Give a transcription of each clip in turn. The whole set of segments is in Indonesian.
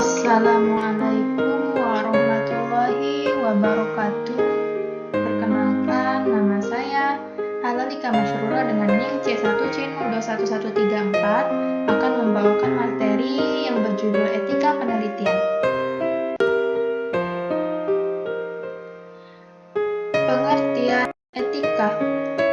Assalamualaikum warahmatullahi wabarakatuh. Perkenalkan, nama saya Halalika Masyrura dengan NIM C1C0211134 akan membawakan materi yang berjudul Etika Penelitian. Pengertian etika.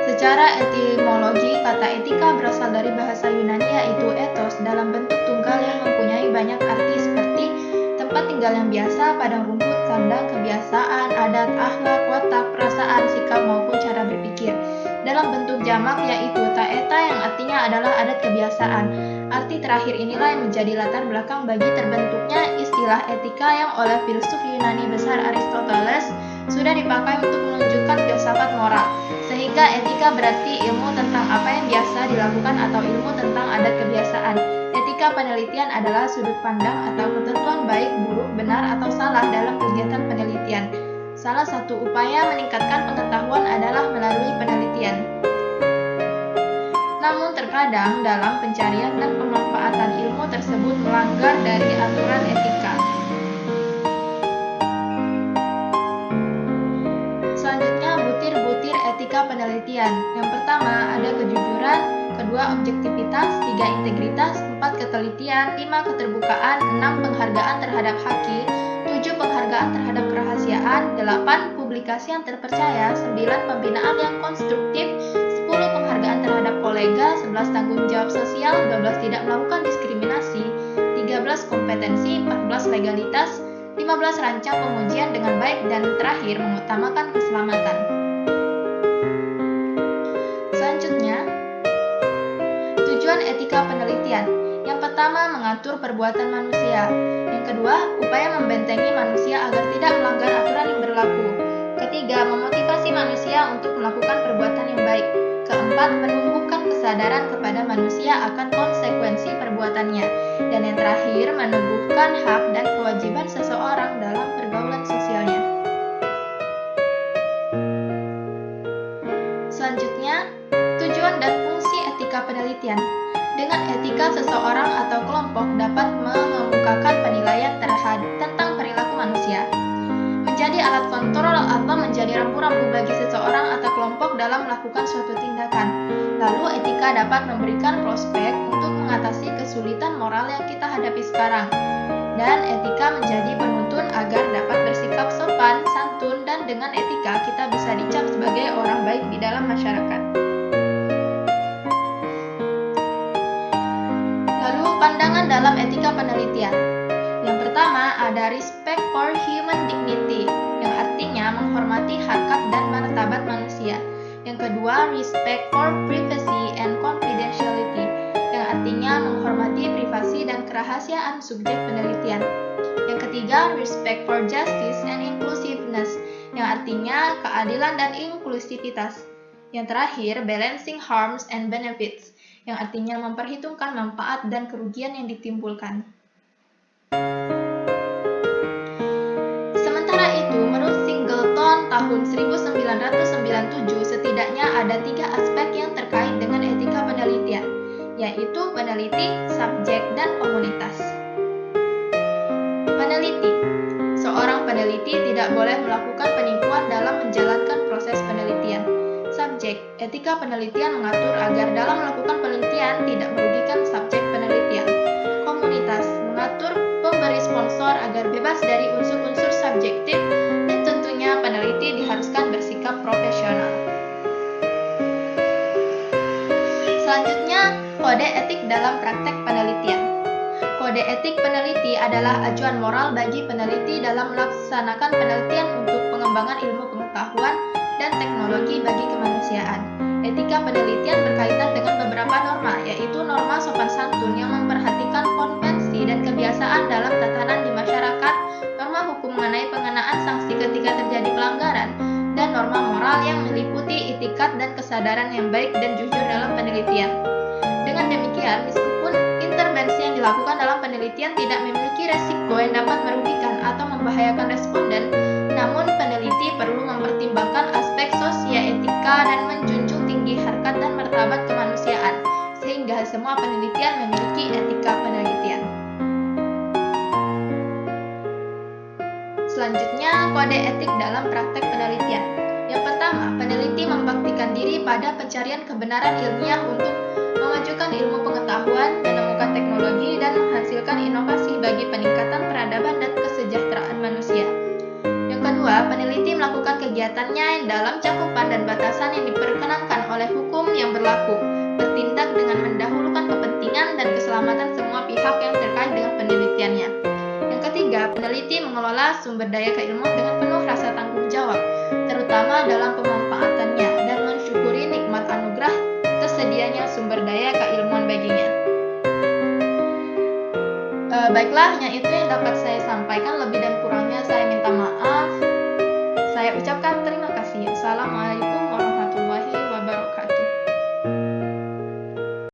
Secara etimologi, kata etika berasal dari bahasa Yunani yaitu ethos dalam bentuk tunggal yang mempunyai banyak arti seperti tempat tinggal yang biasa, padang rumput, kandang, kebiasaan, adat, akhlak, watak, perasaan, sikap maupun cara berpikir. Dalam bentuk jamak yaitu taeta yang artinya adalah adat kebiasaan. Arti terakhir inilah yang menjadi latar belakang bagi terbentuknya istilah etika yang oleh filsuf Yunani besar Aristoteles sudah dipakai untuk menunjukkan filsafat moral. Sehingga etika berarti ilmu tentang apa yang biasa dilakukan atau ilmu tentang adat kebiasaan. Etika penelitian adalah sudut pandang atau ketentuan baik, buruk, benar, atau salah dalam kegiatan penelitian. Salah satu upaya meningkatkan pengetahuan adalah melalui penelitian. Namun terkadang dalam pencarian dan pemanfaatan ilmu tersebut melanggar dari aturan etika. Selanjutnya, butir-butir etika penelitian. Yang pertama, ada kejujuran, kedua objektivitas, tiga integritas, empat ketelitian, lima keterbukaan, enam penghargaan terhadap haki, tujuh penghargaan terhadap kerahasiaan, delapan publikasi yang terpercaya, sembilan pembinaan yang konstruktif, 10 penghargaan terhadap kolega, 11 tanggung jawab sosial, 12 tidak melakukan diskriminasi, 13 kompetensi, 14 legalitas, 15 rancang pengujian dengan baik, dan terakhir mengutamakan keselamatan. Selanjutnya, tujuan etika penelitian. Yang pertama, mengatur perbuatan manusia. Yang kedua, upaya membentengi manusia agar tidak melanggar aturan yang berlaku. Ketiga, memotivasi manusia untuk melakukan perbuatan yang baik. Keempat, menumbuhkan kesadaran kepada manusia akan konsekuensi perbuatannya. Dan yang terakhir, meneguhkan hak dan kewajiban seseorang dalam pergaulan sosialnya. Selanjutnya, tujuan dan fungsi etika penelitian. Dengan etika, seseorang atau kelompok dapat mengemukakan penilaian tentang perilaku manusia, menjadi alat kontrol atau menjadi rambu-rambu bagi seseorang atau kelompok dalam melakukan suatu tindakan. Lalu etika dapat memberikan prospek untuk mengatasi kesulitan moral yang kita hadapi sekarang. Dan etika menjadi penuntun agar dapat bersikap sopan, santun, dan dengan etika kita bisa dicap sebagai orang baik di dalam masyarakat. Lalu pandangan dalam etika penelitian. Yang pertama ada respect for human dignity, yang artinya menghormati harkat dan martabat manusia. Yang kedua, respect for privacy and confidentiality, yang artinya menghormati privasi dan kerahasiaan subjek penelitian. Yang ketiga, respect for justice and inclusiveness, yang artinya keadilan dan inklusivitas. Yang terakhir, balancing harms and benefits, yang artinya memperhitungkan manfaat dan kerugian yang ditimbulkan. Sementara itu, menurut Singleton tahun 1997, setidaknya ada 3 aspek yang terkait dengan etika penelitian, yaitu peneliti, subjek, dan komunitas. Peneliti. Seorang peneliti tidak boleh melakukan penipuan dalam menjalankan proses penelitian. Subjek. Etika penelitian mengatur agar dalam melakukan penelitian tidak merugikan subjek penelitian. Komunitas. Mengatur pemberi sponsor agar bebas dari unsur-unsur subjektif, dan tentunya peneliti diharuskan bersikap profesional. Selanjutnya, kode etik dalam praktek penelitian. Kode etik peneliti adalah acuan moral bagi peneliti dalam melaksanakan penelitian untuk pengembangan ilmu pengetahuan dan teknologi bagi kemanusiaan. Etika penelitian berkaitan dengan beberapa norma, yaitu norma sopan santun yang memperhatikan konvensi dan kebiasaan dalam tatanan di masyarakat, norma hukum mengenai pengenaan sanksi ketika terjadi pelanggaran, dan norma moral yang meliputi itikat dan kesadaran yang baik dan jujur dalam penelitian. Dengan demikian, meskipun intervensi yang dilakukan dalam penelitian tidak memiliki resiko yang dapat merugikan atau membahayakan responden, namun peneliti perlu mempertimbangkan aspek sosioetika dan menjunjung tinggi harkat dan martabat kemanusiaan, sehingga semua penelitian memiliki etika penelitian. kode etik dalam praktek penelitian. Yang pertama, peneliti membaktikan diri pada pencarian kebenaran ilmiah untuk memajukan ilmu pengetahuan, menemukan teknologi, dan menghasilkan inovasi bagi peningkatan peradaban dan kesejahteraan manusia. Yang kedua, peneliti melakukan kegiatannya dalam cakupan dan batasan yang diperkenankan oleh hukum yang berlaku, bertindak dengan mendahulukan kepentingan dan keselamatan semua pihak yang terkait dengan penelitiannya. Yang ketiga, peneliti mengelola sumber daya keilmuan dengan penuh rasa tanggung jawab, terutama dalam pemanfaatannya, dan mensyukuri nikmat anugerah tersedianya sumber daya keilmuan baginya. Baiklah, hanya itu yang dapat saya sampaikan. Lebih